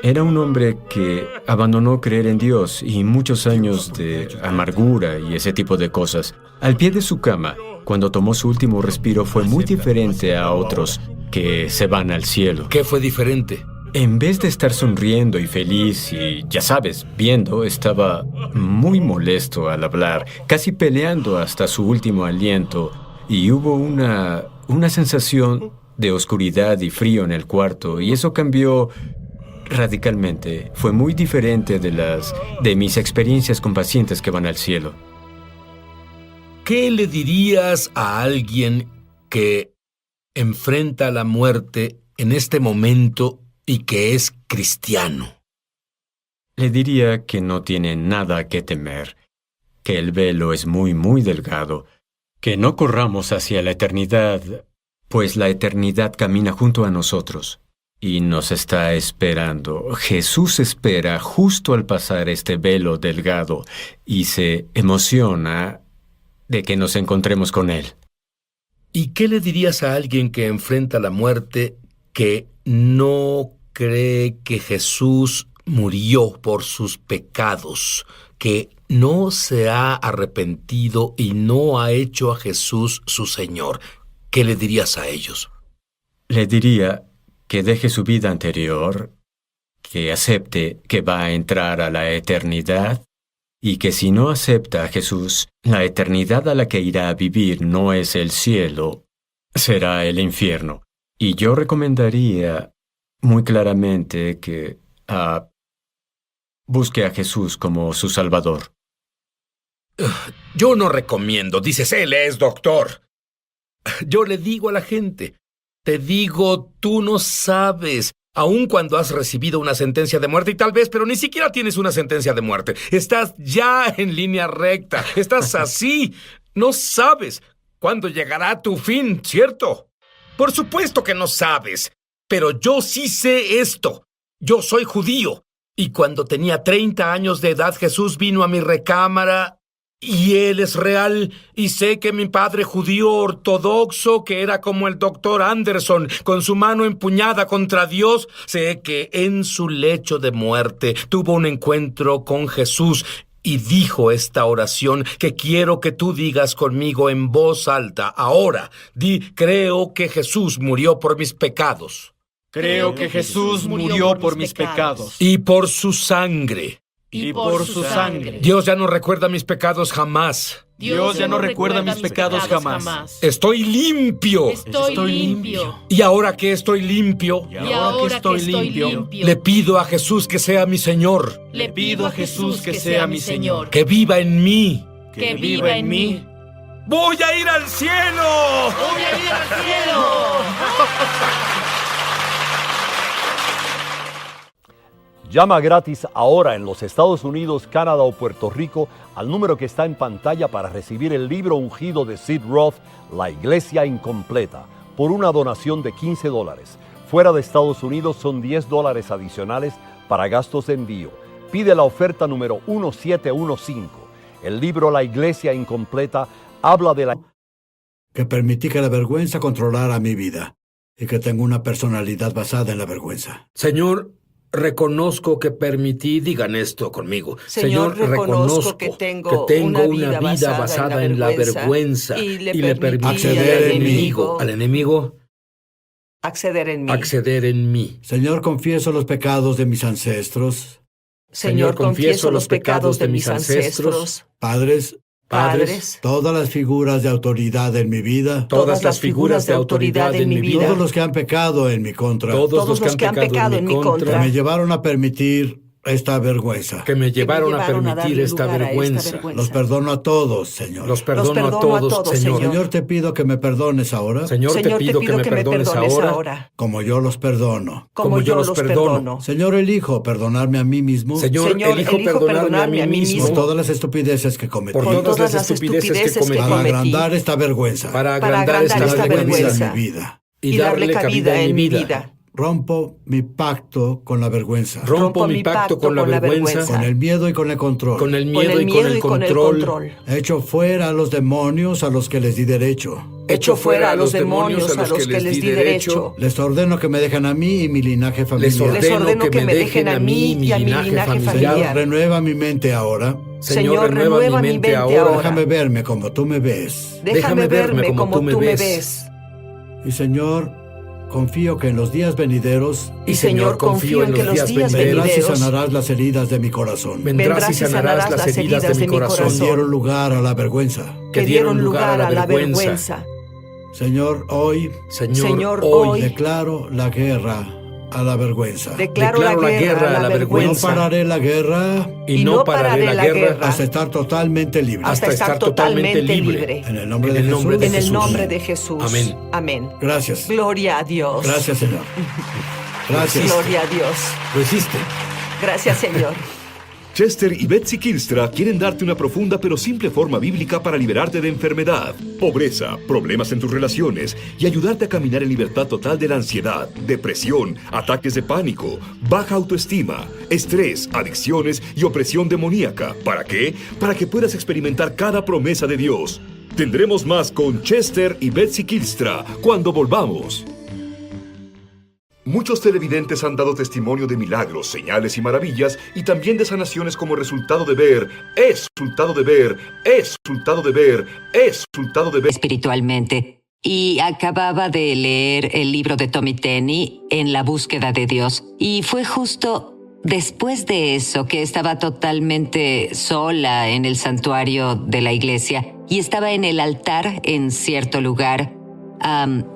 era un hombre que abandonó creer en Dios y muchos años de amargura y ese tipo de cosas. Al pie de su cama, cuando tomó su último respiro, fue muy diferente a otros que se van al cielo. ¿Qué fue diferente? En vez de estar sonriendo y feliz y, ya sabes, viendo, estaba muy molesto al hablar, casi peleando hasta su último aliento. Y hubo una sensación de oscuridad y frío en el cuarto, y eso cambió radicalmente. Fue muy diferente de mis experiencias con pacientes que van al cielo. ¿Qué le dirías a alguien que enfrenta la muerte en este momento y que es cristiano? Le diría que no tiene nada que temer, que el velo es muy, muy delgado, que no corramos hacia la eternidad, pues la eternidad camina junto a nosotros y nos está esperando. Jesús espera justo al pasar este velo delgado y se emociona de que nos encontremos con Él. ¿Y qué le dirías a alguien que enfrenta la muerte que no cree que Jesús murió por sus pecados, que no se ha arrepentido y no ha hecho a Jesús su Señor? ¿Qué le dirías a ellos? Le diría que deje su vida anterior, que acepte que va a entrar a la eternidad y que si no acepta a Jesús, la eternidad a la que irá a vivir no es el cielo, será el infierno. Y yo recomendaría muy claramente que busque a Jesús como su Salvador. Yo no recomiendo, dices, él es doctor. Yo le digo a la gente, te digo, tú no sabes, aun cuando has recibido una sentencia de muerte y tal vez, pero ni siquiera tienes una sentencia de muerte. Estás ya en línea recta, estás así, no sabes cuándo llegará tu fin, ¿cierto? Por supuesto que no sabes, pero yo sí sé esto. Yo soy judío y cuando tenía 30 años de edad Jesús vino a mi recámara Y Él es real, y sé que mi padre judío ortodoxo, que era como el doctor Anderson, con su mano empuñada contra Dios, sé que en su lecho de muerte tuvo un encuentro con Jesús y dijo esta oración que quiero que tú digas conmigo en voz alta. Ahora, di, creo que Jesús murió por mis pecados. Creo que Jesús murió por mis pecados. Y por su sangre. Y por su sangre. Dios ya no recuerda mis pecados jamás. Dios ya no recuerda mis pecados jamás. Estoy limpio. Estoy limpio. Y ahora que estoy limpio, Y ahora que estoy limpio, le pido a Jesús que sea mi Señor, le pido a Jesús que sea mi Señor, que viva en mí. que viva en mí. ¡Voy a ir al cielo! ¡Voy a ir al cielo! Llama gratis ahora en los Estados Unidos, Canadá o Puerto Rico al número que está en pantalla para recibir el libro ungido de Sid Roth, La Iglesia Incompleta, por una donación de $15. Fuera de Estados Unidos son $10 adicionales para gastos de envío. Pide la oferta número 1715. El libro La Iglesia Incompleta habla de la... Que permití que la vergüenza controlara mi vida y que tengo una personalidad basada en la vergüenza. Señor, reconozco que permití, digan esto conmigo. Señor, reconozco que tengo una vida basada en la vergüenza y le permití acceder en mí. al enemigo acceder en mí. acceder en mí. Señor, confieso los pecados de mis ancestros, Señor, confieso los pecados de mis ancestros, padres, todas las figuras de autoridad en mi vida, todas las figuras de autoridad en mi vida, todos los que han pecado en mi contra, todos los que han pecado en mi que contra, me llevaron a permitir esta vergüenza. Que me llevaron a permitir darle esta lugar a vergüenza. Los perdono a todos, Señor. Los perdono a todos, Señor. Señor, te pido que me perdones ahora, Señor, te pido que me perdones ahora, como yo los perdono. como yo los perdono. Señor, elijo perdonarme a mí mismo Señor, elijo perdonarme a mí mismo por todas las estupideces que cometí, por todas las estupideces que cometí, para agrandar esta vergüenza, para agrandar esta vergüenza en mi vida. y darle cabida en mi vida. Rompo mi pacto con la vergüenza, Rompo mi pacto con la vergüenza, con el miedo y con el control. con el miedo y con el control. Echo fuera a los demonios a los que les di derecho. Echo fuera a los demonios a los que les di derecho. Les ordeno que me dejen a mí y mi linaje familiar. Les ordeno que me dejen a mí y mi linaje Señor, familiar. renueva mi mente ahora. Señor, renueva mi mente ahora. Déjame verme como tú me ves. Déjame verme como tú me ves. Y Señor, confío que en los días venideros Y Señor, confío en los días vendrás y venideros sanarás las heridas de mi corazón. Vendrás y sanarás las heridas de mi Que corazón. dieron lugar a la vergüenza. que dieron lugar a la vergüenza. Señor, hoy Señor, hoy declaro la guerra a la vergüenza. declaro la guerra a la No vergüenza. pararé la guerra Y no pararé la guerra hasta estar totalmente libre. hasta estar totalmente libre. En el nombre de En el Jesús. nombre de En el Jesús. nombre de Jesús. Amén. Amén. Gracias. Gloria a Dios. Gracias, Señor. Gracias. Gloria a Dios. Lo hiciste. Gracias, Señor. Chester y Betsy Kilstra quieren darte una profunda pero simple forma bíblica para liberarte de enfermedad, pobreza, problemas en tus relaciones y ayudarte a caminar en libertad total de la ansiedad, depresión, ataques de pánico, baja autoestima, estrés, adicciones y opresión demoníaca. ¿Para qué? Para que puedas experimentar cada promesa de Dios. Tendremos más con Chester y Betsy Kilstra cuando volvamos. Muchos televidentes han dado testimonio de milagros, señales y maravillas, y también de sanaciones como resultado de ver, espiritualmente. Y acababa de leer el libro de Tommy Tenney, En la búsqueda de Dios. Y fue justo después de eso que estaba totalmente sola en el santuario de la iglesia y estaba en el altar en cierto lugar.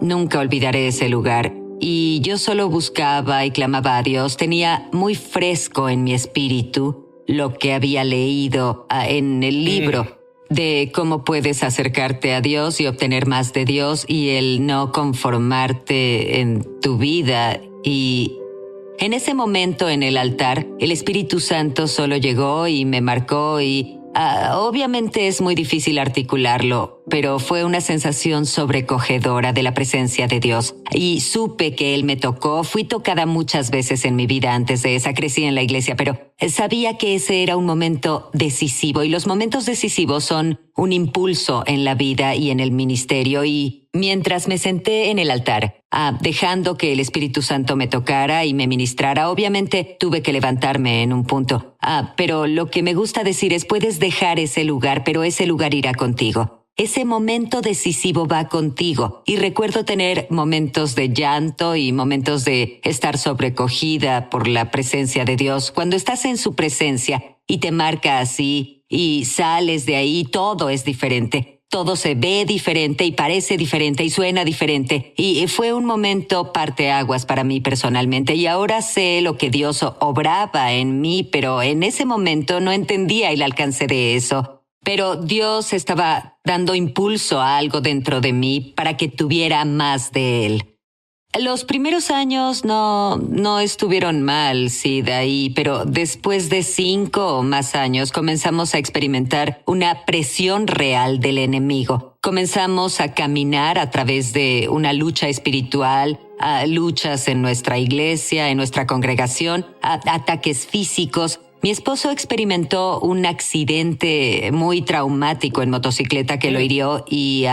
Nunca olvidaré ese lugar. Y yo solo buscaba y clamaba a Dios. Tenía muy fresco en mi espíritu lo que había leído en el libro de cómo puedes acercarte a Dios y obtener más de Dios y el no conformarte en tu vida. Y en ese momento en el altar, el Espíritu Santo solo llegó y me marcó y obviamente es muy difícil articularlo. pero fue una sensación sobrecogedora de la presencia de Dios. Y supe que Él me tocó. Fui tocada muchas veces en mi vida antes de esa. Crecí en la iglesia, pero sabía que ese era un momento decisivo. Y los momentos decisivos son un impulso en la vida y en el ministerio. Y mientras me senté en el altar, dejando que el Espíritu Santo me tocara y me ministrara, obviamente tuve que levantarme en un punto. Pero lo que me gusta decir es, puedes dejar ese lugar, pero ese lugar irá contigo. Ese momento decisivo va contigo. Y recuerdo tener momentos de llanto y momentos de estar sobrecogida por la presencia de Dios. Cuando estás en su presencia y te marca así y sales de ahí, todo es diferente. Todo se ve diferente y parece diferente y suena diferente. Y fue un momento parteaguas para mí personalmente. Y ahora sé lo que Dios obraba en mí, pero en ese momento no entendía el alcance de eso. Pero Dios estaba dando impulso a algo dentro de mí para que tuviera más de Él. Los primeros años no estuvieron mal, sí, de ahí, pero después de 5 o más años comenzamos a experimentar una presión real del enemigo. Comenzamos a caminar a través de una lucha espiritual, luchas en nuestra iglesia, en nuestra congregación, ataques físicos. Mi esposo experimentó un accidente muy traumático en motocicleta que lo hirió y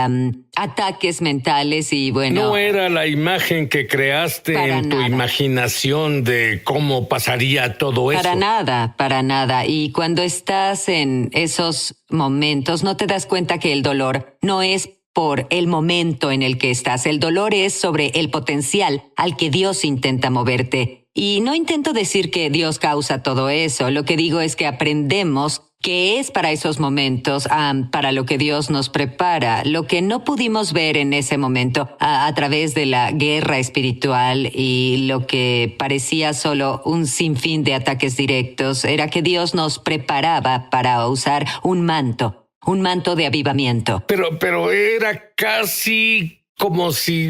ataques mentales y bueno... No era la imagen que creaste en tu imaginación de cómo pasaría todo eso. Para nada. Y cuando estás en esos momentos no te das cuenta que el dolor no es por el momento en el que estás. El dolor es sobre el potencial al que Dios intenta moverte. Y no intento decir que Dios causa todo eso. Lo que digo es que aprendemos que es para esos momentos, para lo que Dios nos prepara. Lo que no pudimos ver en ese momento a través de la guerra espiritual y lo que parecía solo un sinfín de ataques directos era que Dios nos preparaba para usar un manto de avivamiento. Pero era casi como si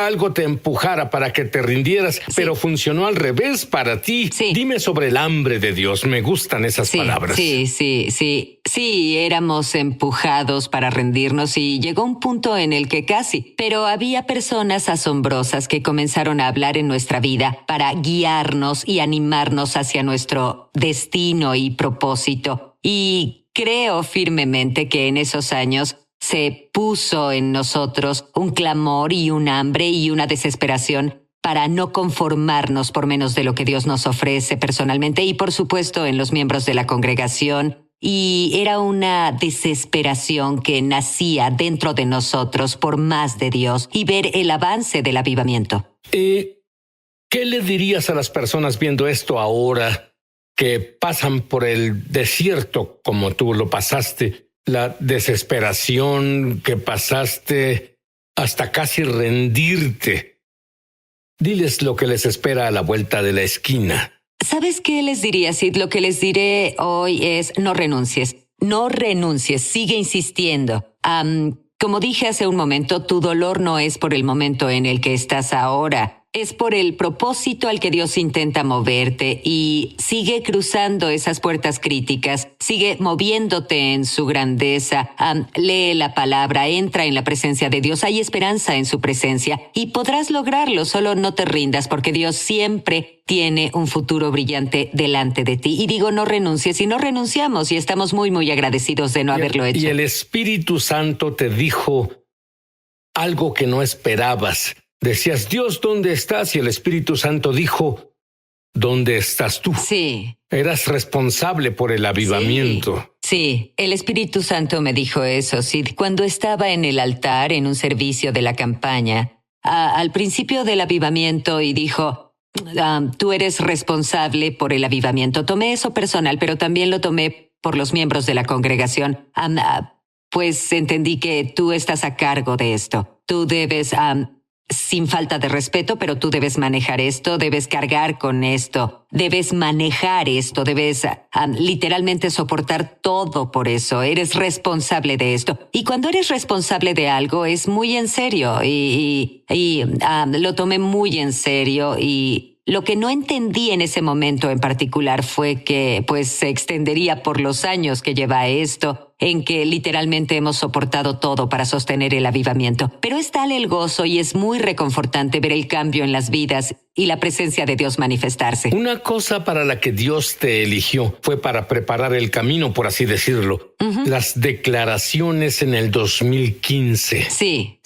algo te empujara para que te rindieras, pero funcionó al revés para ti. Sí. Dime sobre el hambre de Dios. Me gustan esas palabras. Sí, éramos empujados para rendirnos y llegó un punto en el que casi. Pero había personas asombrosas que comenzaron a hablar en nuestra vida para guiarnos y animarnos hacia nuestro destino y propósito. Y creo firmemente que en esos años se puso en nosotros un clamor y un hambre y una desesperación para no conformarnos por menos de lo que Dios nos ofrece personalmente y por supuesto en los miembros de la congregación. Y era una desesperación que nacía dentro de nosotros por más de Dios y ver el avance del avivamiento. ¿Qué le dirías a las personas viendo esto ahora que pasan por el desierto como tú lo pasaste? La desesperación que pasaste hasta casi rendirte. Diles lo que les espera a la vuelta de la esquina. ¿Sabes qué les diría, Sid? Lo que les diré hoy es no renuncies. No renuncies, sigue insistiendo. Como dije hace un momento, tu dolor no es por el momento en el que estás ahora. Es por el propósito al que Dios intenta moverte y sigue cruzando esas puertas críticas, sigue moviéndote en su grandeza, lee la palabra, entra en la presencia de Dios, hay esperanza en su presencia y podrás lograrlo, solo no te rindas porque Dios siempre tiene un futuro brillante delante de ti. Y digo no renuncies y no renunciamos y estamos muy, muy agradecidos de no haberlo hecho. Y el Espíritu Santo te dijo algo que no esperabas. Decías, Dios, ¿dónde estás? Y el Espíritu Santo dijo, ¿dónde estás tú? Sí. Eras responsable por el avivamiento. Sí, el Espíritu Santo me dijo eso, Sid, cuando estaba en el altar en un servicio de la campaña, al principio del avivamiento y dijo, tú eres responsable por el avivamiento. Tomé eso personal, pero también lo tomé por los miembros de la congregación. Pues entendí que tú estás a cargo de esto. Tú debes... sin falta de respeto, pero tú debes manejar esto, debes cargar con esto, debes manejar esto, debes literalmente soportar todo por eso. Eres responsable de esto. Y cuando eres responsable de algo es muy en serio y lo tomé muy en serio y lo que no entendí en ese momento en particular fue que, pues, se extendería por los años que lleva esto, en que literalmente hemos soportado todo para sostener el avivamiento. Pero es tal el gozo y es muy reconfortante ver el cambio en las vidas y la presencia de Dios manifestarse. Una cosa para la que Dios te eligió fue para preparar el camino, por así decirlo. Las declaraciones en el 2015. Sí.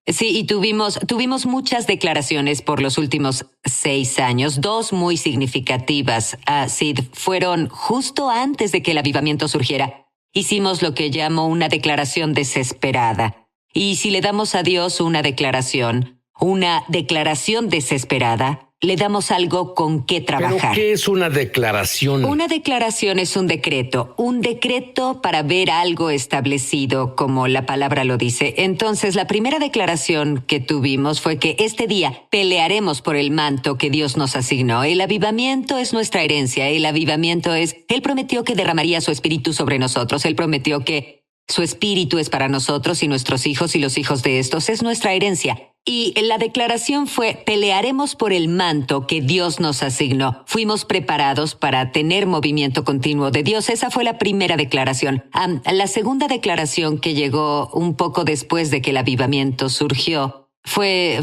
Sí, y tuvimos muchas declaraciones por los últimos 6 años, 2 muy significativas. Sid, fueron justo antes de que el avivamiento surgiera. Hicimos lo que llamo una declaración desesperada. Y si le damos a Dios una declaración desesperada, le damos algo con qué trabajar. ¿Pero qué es una declaración? Una declaración es un decreto para ver algo establecido, como la palabra lo dice. Entonces, la primera declaración que tuvimos fue que este día pelearemos por el manto que Dios nos asignó. El avivamiento es nuestra herencia. El avivamiento es... Él prometió que derramaría su espíritu sobre nosotros. Él prometió que su espíritu es para nosotros y nuestros hijos y los hijos de estos. Es nuestra herencia. Y la declaración fue, pelearemos por el manto que Dios nos asignó. Fuimos preparados para tener movimiento continuo de Dios. Esa fue la primera declaración. La segunda declaración, que llegó un poco después de que el avivamiento surgió, fue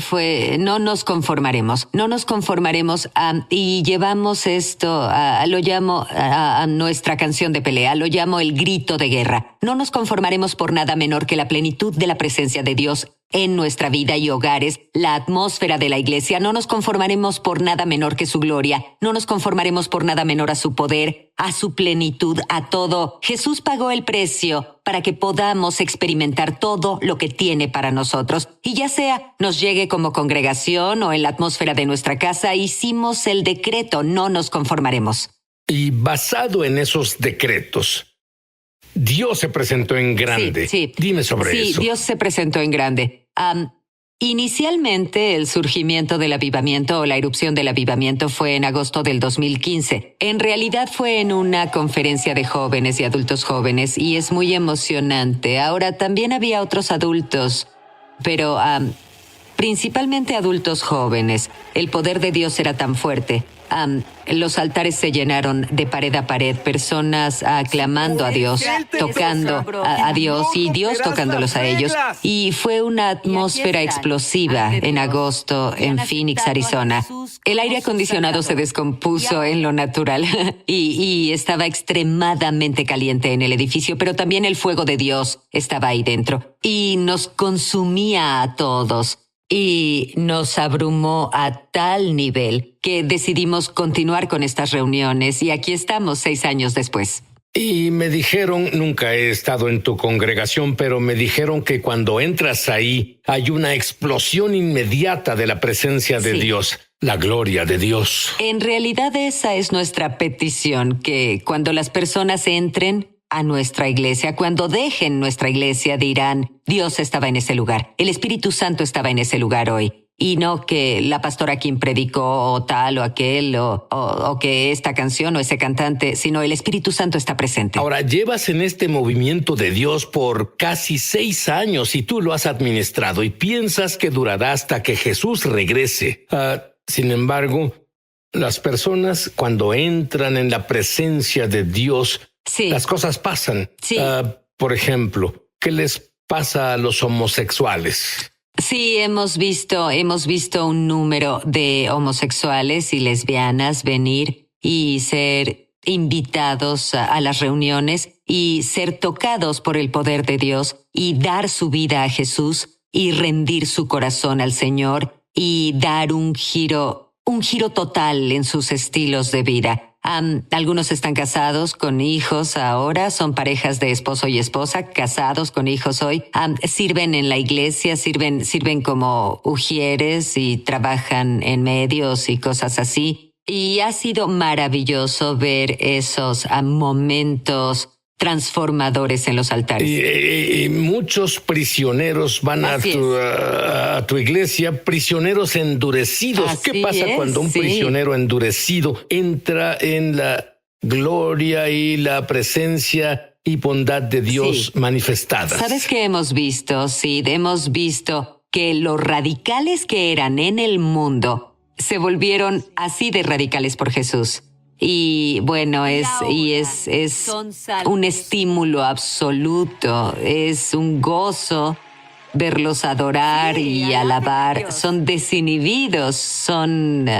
no nos conformaremos. No nos conformaremos, y llevamos esto, lo llamo a nuestra canción de pelea, lo llamo el grito de guerra. No nos conformaremos por nada menor que la plenitud de la presencia de Dios en nuestra vida y hogares, la atmósfera de la iglesia. No nos conformaremos por nada menor que su gloria. No nos conformaremos por nada menor a su poder, a su plenitud, a todo. Jesús pagó el precio para que podamos experimentar todo lo que tiene para nosotros. Y ya sea nos llegue como congregación o en la atmósfera de nuestra casa, hicimos el decreto, no nos conformaremos. Y basado en esos decretos, Dios se presentó en grande. Sí. Dime sobre eso. Sí, Dios se presentó en grande. Inicialmente, el surgimiento del avivamiento o la erupción del avivamiento fue en agosto del 2015. En realidad fue en una conferencia de jóvenes y adultos jóvenes y es muy emocionante. Ahora, también había otros adultos, pero principalmente adultos jóvenes. El poder de Dios era tan fuerte. Los altares se llenaron de pared a pared, personas aclamando a Dios, tocando a Dios y Dios tocándolos a ellos. Y fue una atmósfera explosiva en agosto en Phoenix, Arizona. El aire acondicionado se descompuso en lo natural y estaba extremadamente caliente en el edificio, pero también el fuego de Dios estaba ahí dentro y nos consumía a todos. Y nos abrumó a tal nivel que decidimos continuar con estas reuniones y aquí estamos 6 años después. Y me dijeron, nunca he estado en tu congregación, pero me dijeron que cuando entras ahí hay una explosión inmediata de la presencia de Dios, la gloria de Dios. En realidad esa es nuestra petición, que cuando las personas entren a nuestra iglesia, cuando dejen nuestra iglesia, dirán, Dios estaba en ese lugar, el Espíritu Santo estaba en ese lugar hoy. Y no que la pastora Kim predicó o tal o aquel o que esta canción o ese cantante, sino el Espíritu Santo está presente. Ahora, llevas en este movimiento de Dios por casi 6 años y tú lo has administrado y piensas que durará hasta que Jesús regrese. Sin embargo, las personas cuando entran en la presencia de Dios, las cosas pasan. Por ejemplo, ¿qué les pasa a los homosexuales? Sí, hemos visto un número de homosexuales y lesbianas venir y ser invitados a las reuniones y ser tocados por el poder de Dios y dar su vida a Jesús y rendir su corazón al Señor y dar un giro total en sus estilos de vida. Algunos están casados con hijos ahora, son parejas de esposo y esposa, casados con hijos hoy. Sirven en la iglesia, sirven como ujieres y trabajan en medios y cosas así. Y ha sido maravilloso ver esos momentos transformadores en los altares. Y muchos prisioneros van a tu iglesia, prisioneros endurecidos. ¿Qué pasa cuando un prisionero endurecido entra en la gloria y la presencia y bondad de Dios manifestadas? ¿Sabes qué hemos visto? Sí, hemos visto que los radicales que eran en el mundo se volvieron así de radicales por Jesús. Y bueno, es un estímulo absoluto, es un gozo verlos adorar y alabar. Son desinhibidos, son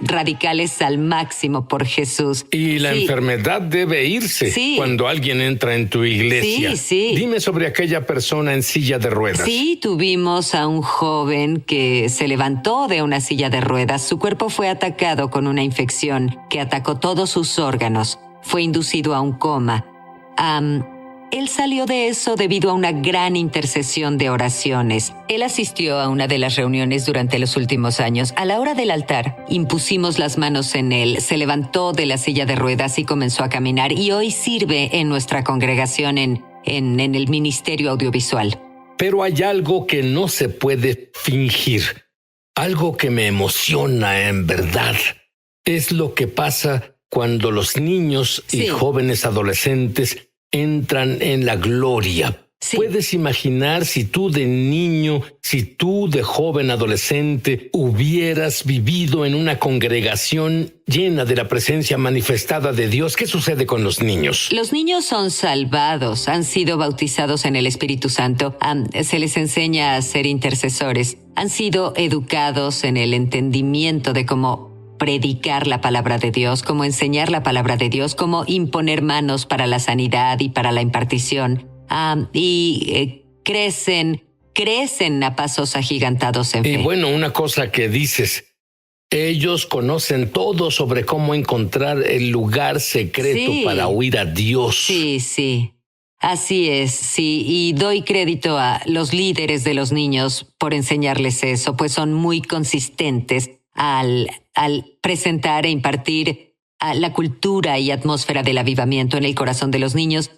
radicales al máximo por Jesús. Y la enfermedad debe irse cuando alguien entra en tu iglesia. Dime sobre aquella persona en silla de ruedas. Sí, tuvimos a un joven que se levantó de una silla de ruedas. Su cuerpo fue atacado con una infección que atacó todos sus órganos. Fue inducido a un coma. Él salió de eso debido a una gran intercesión de oraciones. Él asistió a una de las reuniones durante los últimos años. A la hora del altar, impusimos las manos en él, se levantó de la silla de ruedas y comenzó a caminar, y hoy sirve en nuestra congregación en el ministerio audiovisual. Pero hay algo que no se puede fingir, algo que me emociona en verdad. Es lo que pasa cuando los niños y jóvenes adolescentes entran en la gloria. ¿Puedes imaginar si tú de niño, si tú de joven adolescente hubieras vivido en una congregación llena de la presencia manifestada de Dios? ¿Qué sucede con los niños? Los niños son salvados, han sido bautizados en el Espíritu Santo, se les enseña a ser intercesores, han sido educados en el entendimiento de cómo predicar la palabra de Dios, cómo enseñar la palabra de Dios, cómo imponer manos para la sanidad y para la impartición. Crecen a pasos agigantados en fe. Y bueno, una cosa que dices, ellos conocen todo sobre cómo encontrar el lugar secreto para oír a Dios. Sí. Así es, sí. Y doy crédito a los líderes de los niños por enseñarles eso, pues son muy consistentes al presentar e impartir la cultura y atmósfera del avivamiento en el corazón de los niños.